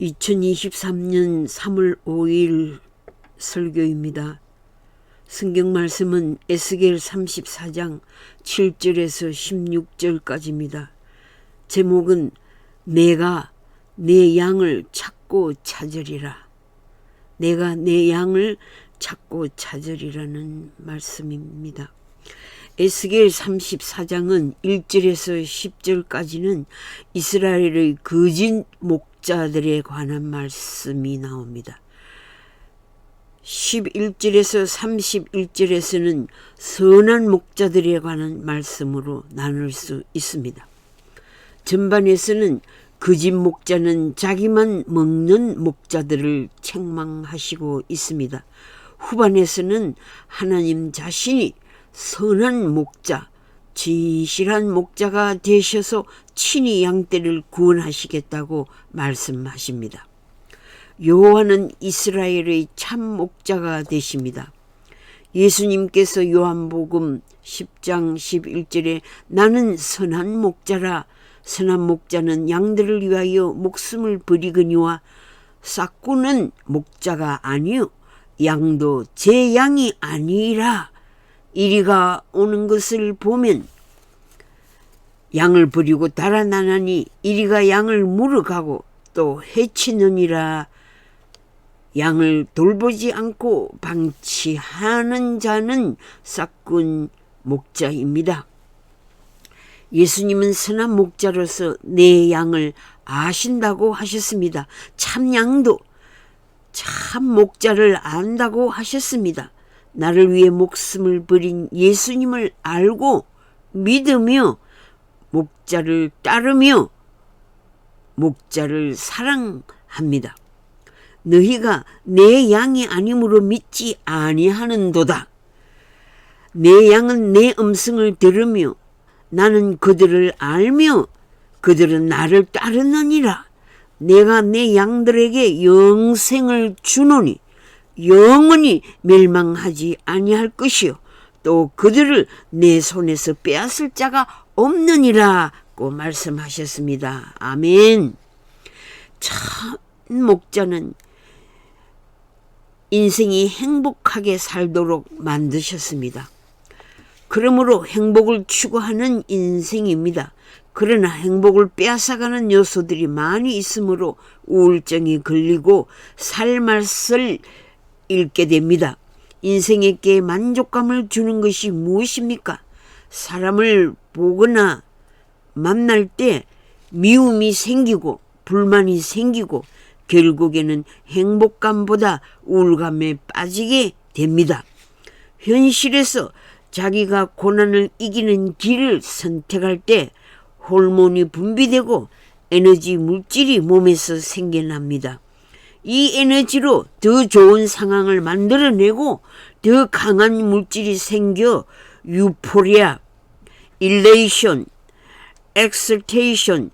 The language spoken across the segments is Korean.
2023년 3월 5일 설교입니다. 성경 말씀은 에스겔 34장 7절에서 16절까지입니다. 제목은 내가 내 양을 찾고 찾으리라. 내가 내 양을 찾고 찾으리라는 말씀입니다. 에스겔 34장은 1절에서 10절까지는 이스라엘의 거짓 목자들에 관한 말씀이 나옵니다. 11절에서 31절에서는 선한 목자들에 관한 말씀으로 나눌 수 있습니다. 전반에서는 거짓 목자는 자기만 먹는 목자들을 책망하시고 있습니다. 후반에서는 하나님 자신이 선한 목자, 진실한 목자가 되셔서 친히 양떼를 구원하시겠다고 말씀하십니다. 여호와는 이스라엘의 참 목자가 되십니다. 예수님께서 요한복음 10장 11절에 나는 선한 목자라, 선한 목자는 양들을 위하여 목숨을 버리거니와 싹구는 목자가 아니요 양도 제 양이 아니라 이리가 오는 것을 보면 양을 버리고 달아나나니 이리가 양을 물어가고 또 해치느니라. 양을 돌보지 않고 방치하는 자는 싹군 목자입니다. 예수님은 선한 목자로서 내 양을 아신다고 하셨습니다. 참 양도 참 목자를 안다고 하셨습니다. 나를 위해 목숨을 버린 예수님을 알고 믿으며 목자를 따르며 목자를 사랑합니다. 너희가 내 양이 아니므로 믿지 아니하는도다. 내 양은 내 음성을 들으며 나는 그들을 알며 그들은 나를 따르느니라. 내가 내 양들에게 영생을 주노니 영원히 멸망하지 아니할 것이요 또 그들을 내 손에서 빼앗을 자가 없느니라고 말씀하셨습니다. 아멘. 참 목자는 인생이 행복하게 살도록 만드셨습니다. 그러므로 행복을 추구하는 인생입니다. 그러나 행복을 빼앗아가는 요소들이 많이 있으므로 우울증이 걸리고 살맛을 잃게 됩니다. 인생에게 만족감을 주는 것이 무엇입니까? 사람을 보거나 만날 때 미움이 생기고 불만이 생기고 결국에는 행복감보다 우울감에 빠지게 됩니다. 현실에서 자기가 고난을 이기는 길을 선택할 때 호르몬이 분비되고 에너지 물질이 몸에서 생겨납니다. 이 에너지로 더 좋은 상황을 만들어내고 더 강한 물질이 생겨 유포리아, 일레이션, 엑설테이션,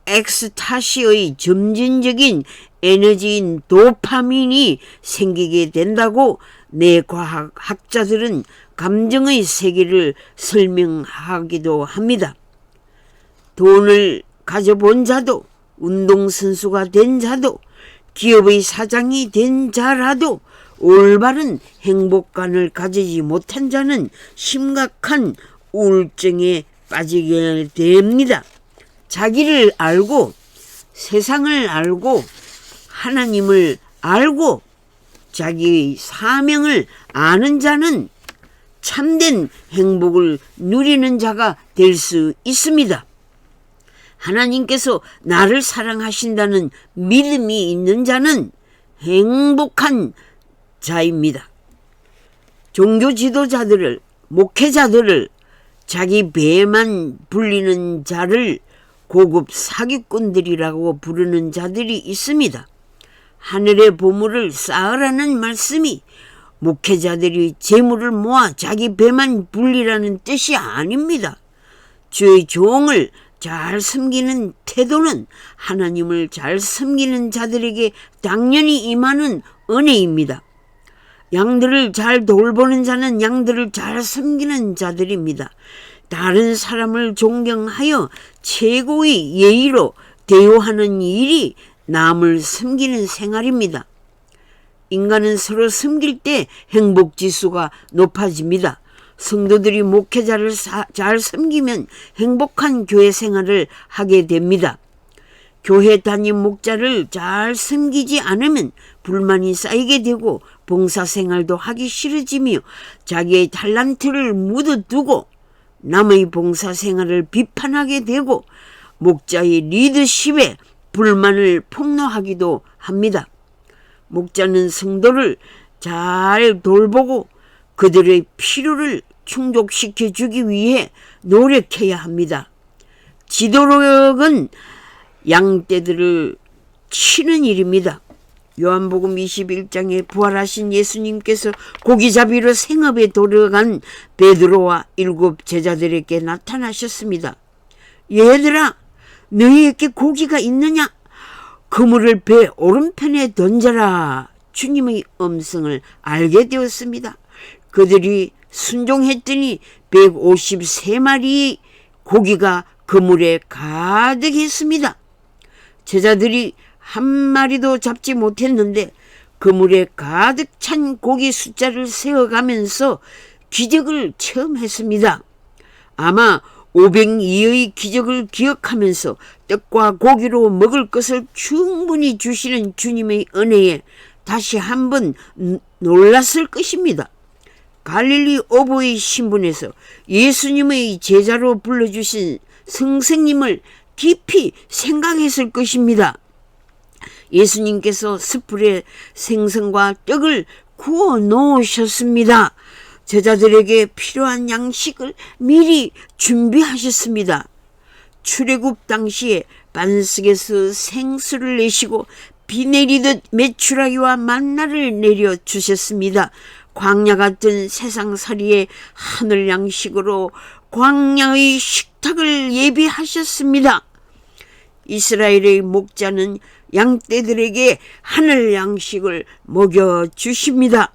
엑스타시의 점진적인 에너지인 도파민이 생기게 된다고 뇌과학자들은 감정의 세계를 설명하기도 합니다. 돈을 가져본 자도 운동선수가 된 자도 기업의 사장이 된 자라도 올바른 행복감을 가지지 못한 자는 심각한 우울증에 빠지게 됩니다. 자기를 알고 세상을 알고 하나님을 알고 자기의 사명을 아는 자는 참된 행복을 누리는 자가 될 수 있습니다. 하나님께서 나를 사랑하신다는 믿음이 있는 자는 행복한 자입니다. 종교 지도자들을, 목회자들을, 자기 배만 불리는 자를 고급 사기꾼들이라고 부르는 자들이 있습니다. 하늘의 보물을 쌓으라는 말씀이 목회자들이 재물을 모아 자기 배만 불리라는 뜻이 아닙니다. 주의 종을 잘 섬기는 태도는 하나님을 잘 섬기는 자들에게 당연히 임하는 은혜입니다. 양들을 잘 돌보는 자는 양들을 잘 섬기는 자들입니다. 다른 사람을 존경하여 최고의 예의로 대우하는 일이 남을 섬기는 생활입니다. 인간은 서로 섬길 때 행복지수가 높아집니다. 성도들이 목회자를 잘 섬기면 행복한 교회 생활을 하게 됩니다. 교회 담임 목자를 잘 섬기지 않으면 불만이 쌓이게 되고 봉사생활도 하기 싫어지며 자기의 탤런트를 묻어두고 남의 봉사생활을 비판하게 되고 목자의 리더십에 불만을 폭로하기도 합니다. 목자는 성도를 잘 돌보고 그들의 필요를 충족시켜 주기 위해 노력해야 합니다. 지도력은 양떼들을 치는 일입니다. 요한복음 21장에 부활하신 예수님께서 고기잡이로 생업에 들어간 베드로와 7 제자들에게 나타나셨습니다. 얘들아, 너희에게 고기가 있느냐? 그물을 배 오른편에 던져라. 주님의 음성을 알게 되었습니다. 그들이 순종했더니 153마리의 고기가 그물에 가득했습니다. 제자들이 한 마리도 잡지 못했는데 그물에 가득 찬 고기 숫자를 세어가면서 기적을 체험했습니다. 아마 502의 기적을 기억하면서 떡과 고기로 먹을 것을 충분히 주시는 주님의 은혜에 다시 한번 놀랐을 것입니다. 갈릴리 어부의 신분에서 예수님의 제자로 불러주신 선생님을 깊이 생각했을 것입니다. 예수님께서 숯불에 생선과 떡을 구워 놓으셨습니다. 제자들에게 필요한 양식을 미리 준비하셨습니다. 출애굽 당시에 반석에서 생수를 내시고 비 내리듯 메추라기와 만나를 내려주셨습니다. 광야 같은 세상살이의 하늘 양식으로 광야의 식탁을 예비하셨습니다. 이스라엘의 목자는 양떼들에게 하늘 양식을 먹여주십니다.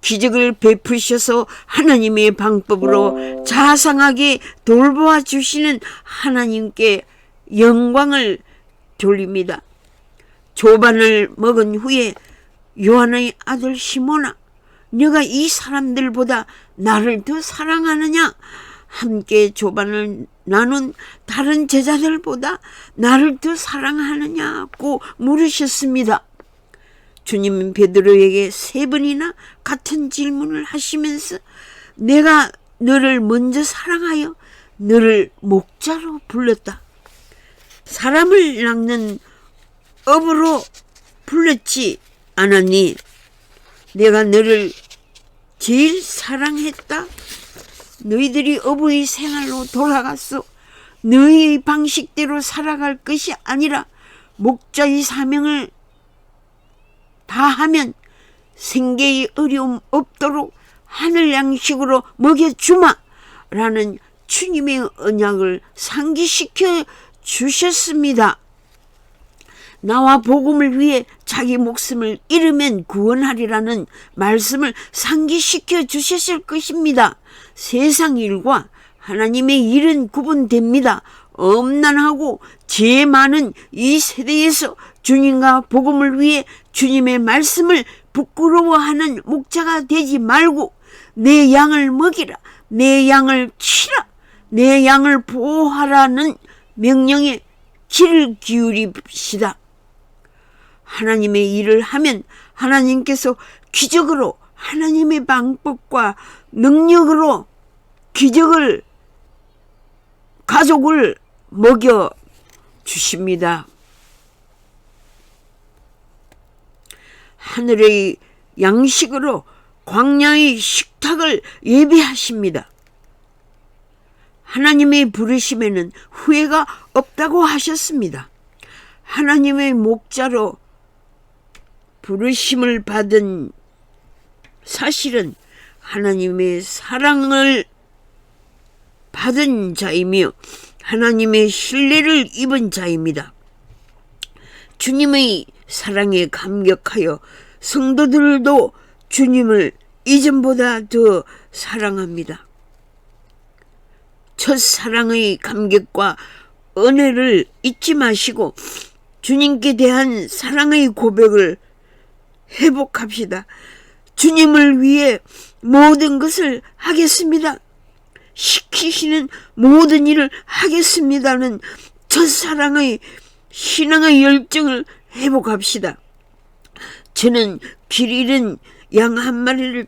기적을 베푸셔서 하나님의 방법으로 자상하게 돌보아 주시는 하나님께 영광을 돌립니다. 조반을 먹은 후에 요한의 아들 시몬아, 너가 이 사람들보다 나를 더 사랑하느냐? 함께 조반을 나눈 다른 제자들보다 나를 더 사랑하느냐고 물으셨습니다. 주님은 베드로에게 3번이나 같은 질문을 하시면서 내가 너를 먼저 사랑하여 너를 목자로 불렀다. 사람을 낚는 업으로 불렀지 않았니? 내가 너를 제일 사랑했다. 너희들이 어부의 생활로 돌아갔어. 너희의 방식대로 살아갈 것이 아니라 목자의 사명을 다하면 생계의 어려움 없도록 하늘 양식으로 먹여주마 라는 주님의 언약을 상기시켜 주셨습니다. 나와 복음을 위해 자기 목숨을 잃으면 구원하리라는 말씀을 상기시켜 주셨을 것입니다. 세상 일과 하나님의 일은 구분됩니다. 엄난하고 죄 많은 이 세대에서 주님과 복음을 위해 주님의 말씀을 부끄러워하는 목자가 되지 말고 내 양을 먹이라, 내 양을 치라, 내 양을 보호하라는 명령에 귀를 기울입시다. 하나님의 일을 하면 하나님께서 기적으로 하나님의 방법과 능력으로 기적을 가족을 먹여 주십니다. 하늘의 양식으로 광야의 식탁을 예비하십니다. 하나님의 부르심에는 후회가 없다고 하셨습니다. 하나님의 목자로 부르심을 받은 사실은 하나님의 사랑을 받은 자이며 하나님의 신뢰를 입은 자입니다. 주님의 사랑에 감격하여 성도들도 주님을 이전보다 더 사랑합니다. 첫사랑의 감격과 은혜를 잊지 마시고 주님께 대한 사랑의 고백을 회복합시다. 주님을 위해 모든 것을 하겠습니다. 시키시는 모든 일을 하겠습니다는 첫사랑의 신앙의 열정을 회복합시다. 저는 길 잃은 양 한 마리를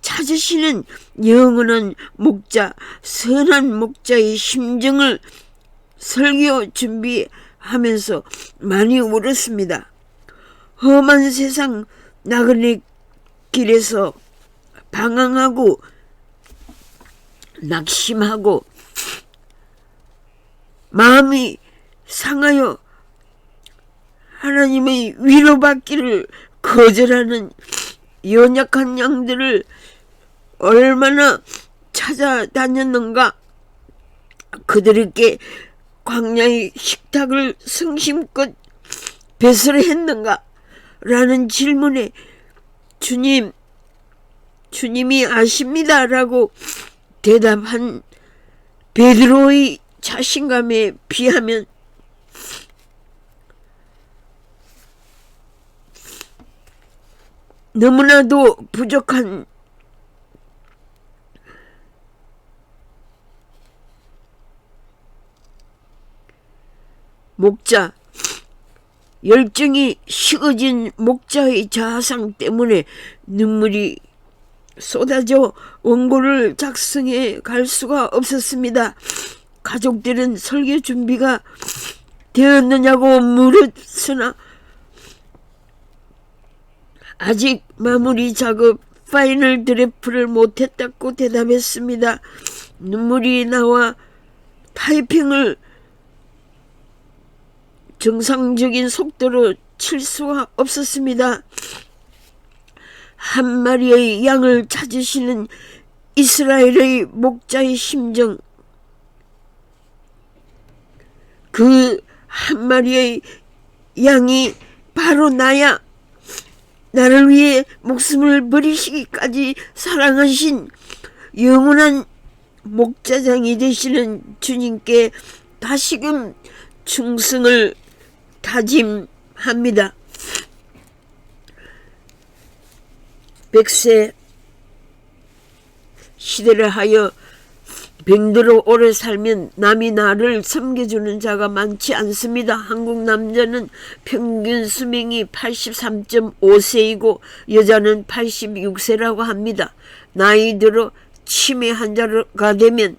찾으시는 영원한 목자, 선한 목자의 심정을 설교 준비하면서 많이 울었습니다. 험한 세상 나그네 길에서 방황하고 낙심하고 마음이 상하여 하나님의 위로받기를 거절하는 연약한 양들을 얼마나 찾아다녔는가. 그들에게 광야의 식탁을 성심껏 배설했는가 라는 질문에 주님이 아십니다 라고 대답한 베드로의 자신감에 비하면 너무나도 부족한 목자, 열정이 식어진 목자의 자아상 때문에 눈물이 쏟아져 원고를 작성해 갈 수가 없었습니다. 가족들은 설교 준비가 되었느냐고 물었으나 아직 마무리 작업 파이널 드래프트를 못했다고 대답했습니다. 눈물이 나와 타이핑을 정상적인 속도로 칠 수가 없었습니다. 한 마리의 양을 찾으시는 이스라엘의 목자의 심정, 그 한 마리의 양이 바로 나야. 나를 위해 목숨을 버리시기까지 사랑하신 영원한 목자장이 되시는 주님께 다시금 충성을 다짐합니다. 100세 시대를 하여 병들어 오래 살면 남이 나를 섬겨주는 자가 많지 않습니다. 한국 남자는 평균 수명이 83.5세이고 여자는 86세라고 합니다. 나이 들어 치매 환자가 되면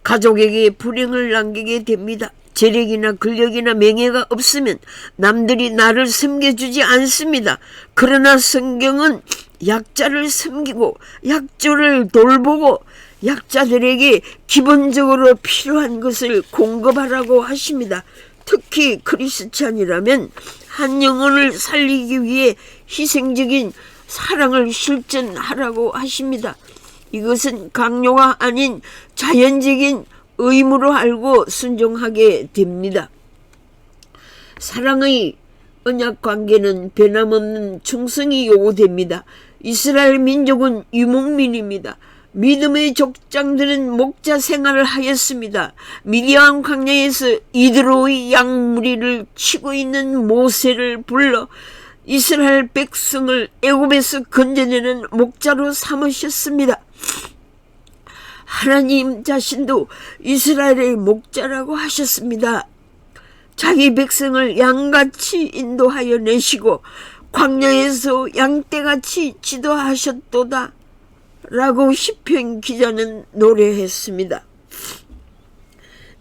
가족에게 불행을 남기게 됩니다. 재력이나 근력이나 명예가 없으면 남들이 나를 섬겨주지 않습니다. 그러나 성경은 약자를 섬기고 약조를 돌보고 약자들에게 기본적으로 필요한 것을 공급하라고 하십니다. 특히 크리스찬이라면 한 영혼을 살리기 위해 희생적인 사랑을 실천하라고 하십니다. 이것은 강요가 아닌 자연적인 의무로 알고 순종하게 됩니다. 사랑의 언약 관계는 변함없는 충성이 요구됩니다. 이스라엘 민족은 유목민입니다. 믿음의 족장들은 목자 생활을 하였습니다. 미디안 광야에서 이드로의 양무리를 치고 있는 모세를 불러 이스라엘 백성을 애굽에서 건져내는 목자로 삼으셨습니다. 하나님 자신도 이스라엘의 목자라고 하셨습니다. 자기 백성을 양같이 인도하여 내시고 광야에서 양떼같이 지도하셨도다 라고 시편 기자는 노래했습니다.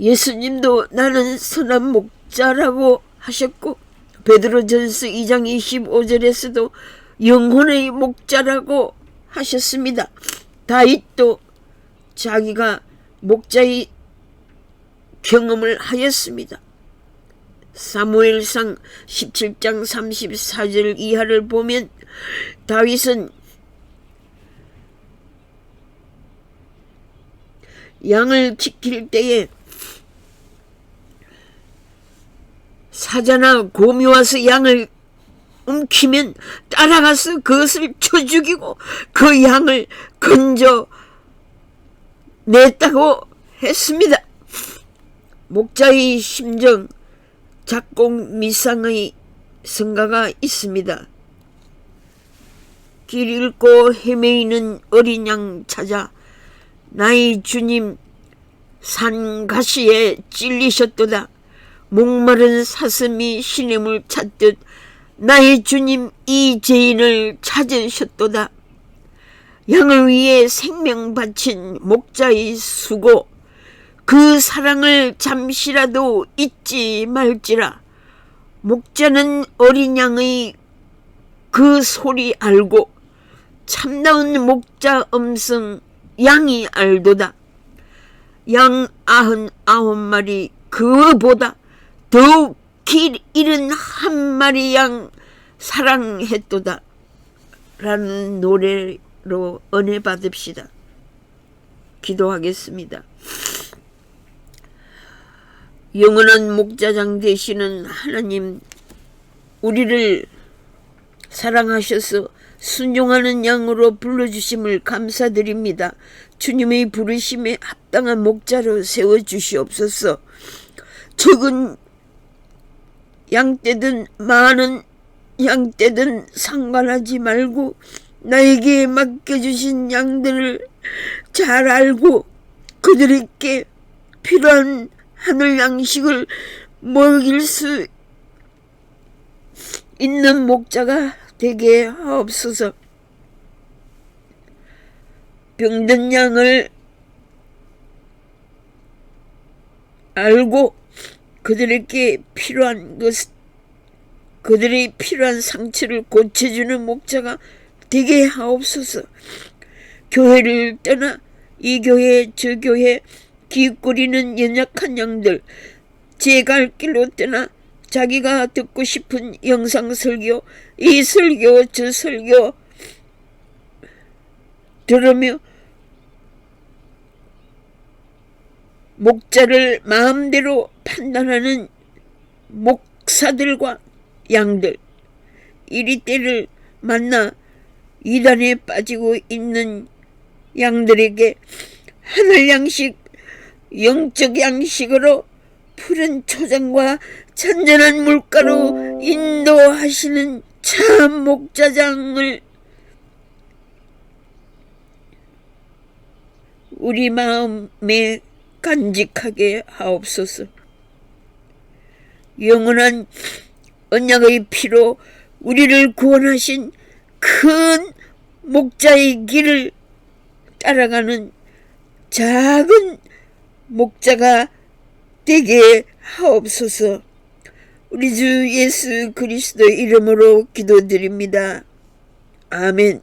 예수님도 나는 선한 목자라고 하셨고 베드로전서 2장 25절에서도 영혼의 목자라고 하셨습니다. 다윗도 자기가 목자의 경험을 하였습니다. 사무엘상 17장 34절 이하를 보면 다윗은 양을 지킬 때에 사자나 곰이 와서 양을 움키면 따라가서 그것을 쳐 죽이고 그 양을 건져 냈다고 했습니다. 목자의 심정, 작곡 미상의 성가가 있습니다. 길 잃고 헤매이는 어린 양 찾아 나의 주님 산가시에 찔리셨도다. 목마른 사슴이 시냇물 찾듯 나의 주님 이 죄인을 찾으셨도다. 양을 위해 생명 바친 목자의 수고, 그 사랑을 잠시라도 잊지 말지라. 목자는 어린 양의 그 소리 알고 참다운 목자 음성 양이 알도다. 양 99마리 그보다 더욱 길 잃은 한 마리 양 사랑했도다. 라는 노래로 은혜 받읍시다. 기도하겠습니다. 영원한 목자장 되시는 하나님, 우리를 사랑하셔서 순종하는 양으로 불러주심을 감사드립니다. 주님의 부르심에 합당한 목자로 세워주시옵소서. 적은 양떼든 많은 양떼든 상관하지 말고 나에게 맡겨주신 양들을 잘 알고 그들에게 필요한 하늘 양식을 먹일 수 있는 목자가 되게 하옵소서. 병든 양을 알고 그들에게 필요한 그들의 필요한 상처를 고쳐주는 목자가 되게 하옵소서. 교회를 떠나 이 교회 저 교회 기웃거리는 연약한 양들, 제 갈 길로 떠나 자기가 듣고 싶은 영상 설교, 이 설교 저 설교 들으며 목자를 마음대로 판단하는 목사들과 양들, 이리 때를 만나 이단에 빠지고 있는 양들에게 하늘 양식, 영적 양식으로 푸른 초장과 잔잔한 물가로 인도하시는 참 목자장을 우리 마음에 간직하게 하옵소서. 영원한 언약의 피로 우리를 구원하신 큰 목자의 길을 따라가는 작은 목자가 되게 하옵소서. 우리 주 예수 그리스도 이름으로 기도드립니다. 아멘.